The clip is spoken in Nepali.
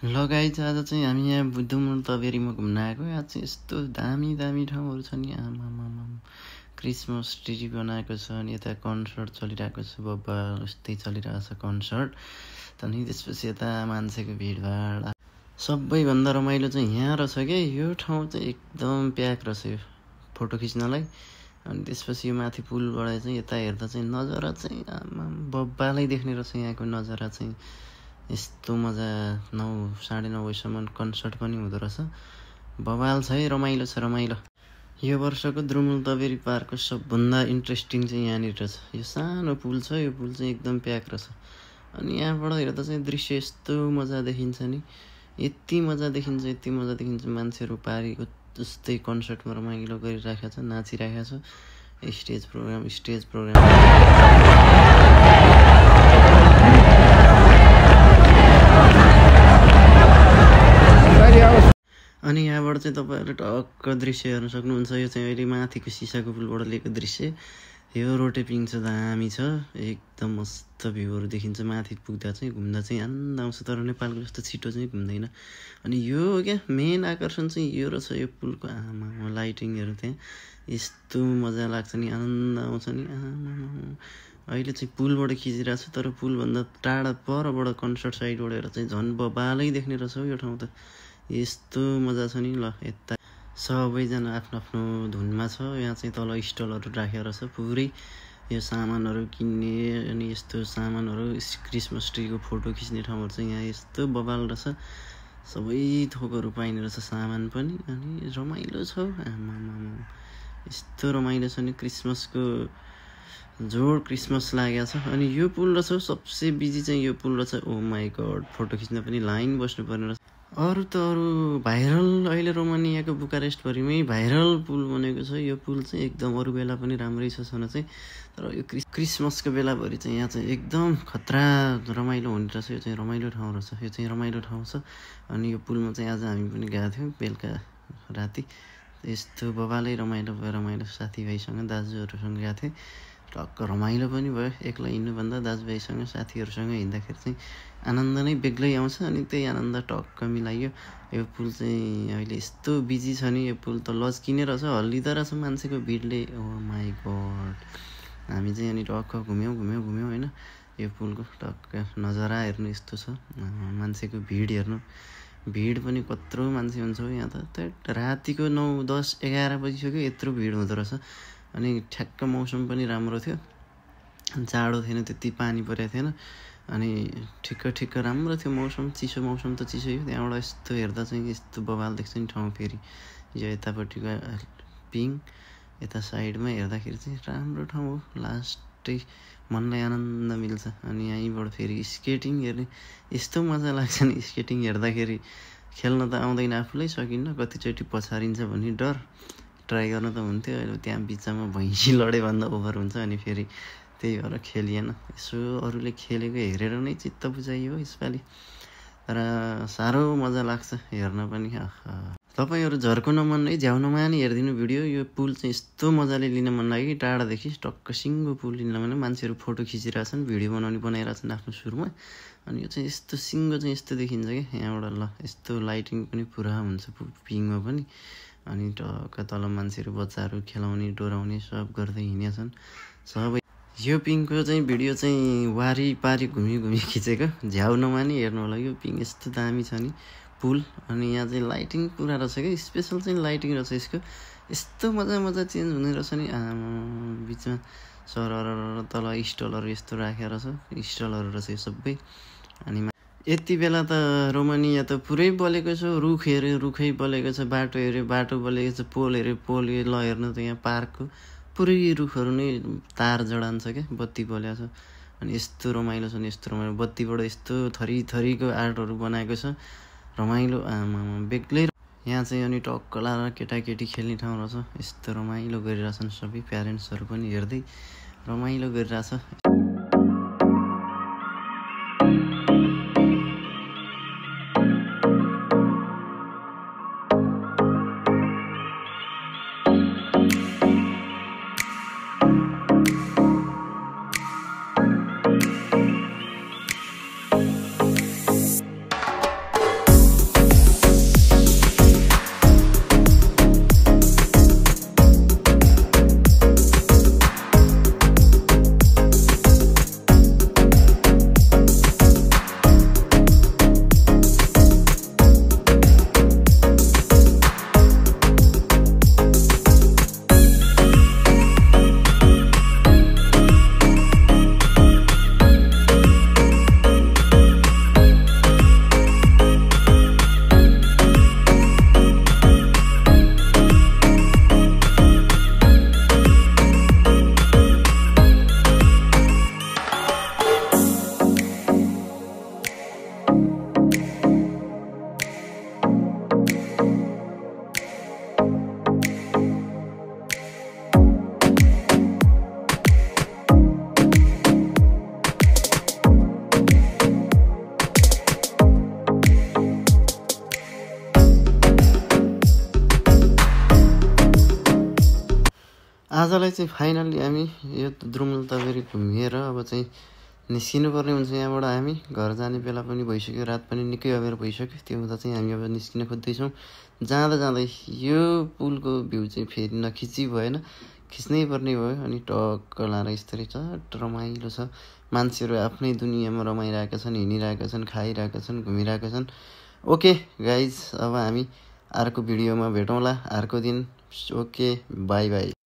ल गाइज आज चाहिँ हामी यहाँ बुद्धमुल तबेरीमा घुम्न आएको। आज चाहिँ यस्तो दामी दामी ठाउँहरू छ नि, आमामामा। क्रिसमस ट्री बनाएको छ अनि यता कन्सर्ट चलिरहेको छ, बब्बा यस्तै चलिरहेको छ कन्सर्ट। अनि त्यसपछि यता मान्छेको भिडभाड। सबैभन्दा रमाइलो चाहिँ यहाँ रहेछ क्या, यो ठाउँ चाहिँ एकदम प्याक रहेछ यो फोटो खिच्नलाई। अनि त्यसपछि यो माथि पुलबाट चाहिँ यता हेर्दा चाहिँ नजारा चाहिँ आमा बब्बालाई देख्ने रहेछ। यहाँको नजारा चाहिँ यस्तो मजा। 9 साढे 9 बजीसम्म कन्सर्ट पनि हुँदो रहेछ। बवाल छ है, रमाइलो छ रमाइलो। यो वर्षको द्रुमुल तबेरी पार्कको सबभन्दा इन्ट्रेस्टिङ चाहिँ यहाँनिर रहेछ। यो सानो पुल छ, यो पुल चाहिँ एकदम प्याक रहेछ। अनि यहाँबाट हेर्दा चाहिँ दृश्य यस्तो मजा देखिन्छ नि, यति मजा देखिन्छ। मान्छेहरू पारीको जस्तै कन्सर्टमा रमाइलो गरिराखेको छ, नाचिराखेको छ। स्टेज प्रोग्राम अनि यहाँबाट चाहिँ तपाईँहरूले टक्क दृश्य हेर्न सक्नुहुन्छ। यो चाहिँ अहिले माथिको सिसाको पुलबाट लिएको दृश्य। यो रोटेपिङ छ, दामी छ, एकदम मस्त भ्यूहरू देखिन्छ। माथि पुग्दा चाहिँ घुम्दा चाहिँ आनन्द आउँछ, तर नेपालको जस्तो छिटो चाहिँ घुम्दैन। अनि यो क्या मेन आकर्षण चाहिँ यो रहेछ, यो पुलको आमा लाइटिङहरू त्यहाँ यस्तो मजा लाग्छ नि, आनन्द आउँछ नि। अहिले चाहिँ पुलबाट खिचिरहेको छ, तर पुलभन्दा टाढा परबाट कन्सर्ट साइडबाट हेरेर चाहिँ झन् बबालै देख्ने रहेछ यो ठाउँ त। यस्तो मजा छ नि। ल यता सबैजना आफ्नो आफ्नो धुनमा छ। यहाँ चाहिँ तल स्टलहरू राखेको रहेछ पुरै, यो सामानहरू किन्ने अनि यस्तो सामानहरू क्रिसमस ट्रीको फोटो खिच्ने ठाउँहरू चाहिँ यहाँ यस्तो बबाल रहेछ। सबै थोकहरू पाइने रहेछ, सामान पनि। अनि रमाइलो छ, आमामामा यस्तो रमाइलो छ नि। क्रिसमसको जोड क्रिसमस लागेको छ। अनि यो पुल रहेछ सबसे बिजी चाहिँ यो पुल रहेछ। ओ माई गड, फोटो खिच्न पनि लाइन बस्नुपर्ने रहेछ। अरू त अरू भाइरल अहिले रोमानियाको बुकारेस्टभरिमै भाइरल पुल बनेको छ। यो पुल चाहिँ एकदम अरू बेला पनि राम्रै छ छन चाहिँ, तर यो क्रिसमसको बेलाभरि चाहिँ यहाँ चाहिँ एकदम खतरा रमाइलो हुने रहेछ। यो चाहिँ रमाइलो ठाउँ रहेछ, यो चाहिँ रमाइलो ठाउँ छ। अनि यो पुलमा चाहिँ आज हामी पनि गएको थियौँ बेलुका राति। यस्तो बबालै रमाइलो साथीभाइसँग दाजुहरूसँग गएको थिएँ। टक्क रमाइलो पनि भयो। एक्लै हिँड्नुभन्दा दाजुभाइसँग साथीहरूसँग हिँड्दाखेरि चाहिँ आनन्द नै बेग्लै आउँछ। अनि त्यही आनन्द टक्क मिलाइयो। यो पुल चाहिँ अहिले यस्तो बिजी छ नि, यो पुल त लस्किने रहेछ, हल्लिँदो रहेछ मान्छेको भिडले। ओ माई गड, हामी चाहिँ अनि टक्क घुम्यौँ होइन। यो पुलको टक्क नजारा हेर्नु यस्तो छ। मान्छेको भिड हेर्नु, भिड पनि कत्रो मान्छे हुन्छ यहाँ त। रातिको 9, 10, 11 बजिसक्यो, यत्रो भिड हुँदो रहेछ। अनि ठ्याक्क मौसम पनि राम्रो थियो, जाडो थिएन, त्यति पानी परेको थिएन। अनि ठिक्क राम्रो थियो मौसम, चिसो मौसम त चिसो थियो। त्यहाँबाट यस्तो हेर्दा चाहिँ यस्तो बवाल देख्छ नि ठाउँ। फेरि यो यतापट्टिको पिङ, यता साइडमा हेर्दाखेरि चाहिँ राम्रो ठाउँ हो। लास्टै मनलाई आनन्द मिल्छ। अनि यहीँबाट फेरि स्केटिङ हेर्ने यस्तो मजा लाग्छ नि। स्केटिङ हेर्दाखेरि खेल्न त आउँदैन, आफूलाई सकिन्न, कतिचोटि पछारिन्छ भन्ने डर। ट्राई गर्न त हुन्थ्यो, अहिले त्यहाँ बिचमा भैँसी लडे भन्दा ओभर हुन्छ। अनि फेरि त्यही भएर खेलिएन। यसो अरूले खेलेको हेरेर नै चित्त बुझाइयो यसपालि, तर साह्रो मजा लाग्छ हेर्न पनि। तपाईँहरू झर्को नमन्ने झ्याउ नमानी हेरिदिनु भिडियो। यो पुल चाहिँ यस्तो मजाले लिन मन लाग्यो कि टाढादेखि टक्क सिङ्गो पुल लिन मन। मान्छेहरू फोटो खिचिरहेछन्, भिडियो बनाइरहेछन् आफ्नो सुरुमा। अनि यो चाहिँ यस्तो सिङ्गो चाहिँ यस्तो देखिन्छ क्या यहाँबाट। ल यस्तो लाइटिङ पनि पुरा हुन्छ पिङमा पनि। अनि टक्क तल मान्छेहरू बच्चाहरू खेलाउने डोराउने सब गर्दै हिँडेछन् सबै। यो पिङको चाहिँ भिडियो चाहिँ वारिपारि घुमी खिचेको, झ्याउ नमानी हेर्नु होला। यो पिङ यस्तो दामी छ नि पुल। अनि यहाँ चाहिँ लाइटिङ पुरा रहेछ क्या, स्पेसल चाहिँ लाइटिङ रहेछ यसको। यस्तो मजा चेन्ज हुने रहेछ नि। बिचमा सरर तल स्टलहरू यस्तो राखेर रहेछ, स्टलहरू रहेछ यो सबै। अनि यति बेला त रोमानिया त पुरै बलेको छ, रुख हेऱ्यो रुखै बलेको छ, बाटो हेऱ्यो बाटो बलेको छ, पोल हेऱ्यो पोल। ल हेर्नु त यहाँ पार्कको पुरै रुखहरू नै तार जडान्छ क्या, बत्ती बलेको छ। अनि यस्तो रमाइलो छ नि, यस्तो रमाइलो। बत्तीबाट यस्तो थरीको आर्टहरू बनाएको छ, रमाइलो आमामा बेग्लै। यहाँ चाहिँ अनि टक्क लाएर केटाकेटी खेल्ने ठाउँ रहेछ। यस्तो रमाइलो गरिरहेछन् सबै, प्यारेन्ट्सहरू पनि हेर्दै रमाइलो गरिरहेछ। आजलाई चाहिँ फाइनल्ली हामी यो द्रुमल तबेरी घुमिएर अब चाहिँ निस्किनुपर्ने हुन्छ यहाँबाट हामी घर जाने बेला पनि भइसक्यो रात पनि निकै अबेर भइसक्यो त्यो हुँदा चाहिँ हामी अब निस्किन खोज्दैछौँ जाँदा जाँदै यो पुलको भ्यू चाहिँ फेरि नखिची भएन खिच्नै पर्ने भयो अनि टक्क लाएर यस्तरी चट्ट रमाइलो छ मान्छेहरू आफ्नै दुनियाँमा रमाइरहेका छन् हिँडिरहेका छन् खाइरहेका छन् घुमिरहेका छन् ओके गाइज अब हामी अर्को भिडियोमा भेटौँला अर्को दिन ओके बाई बाई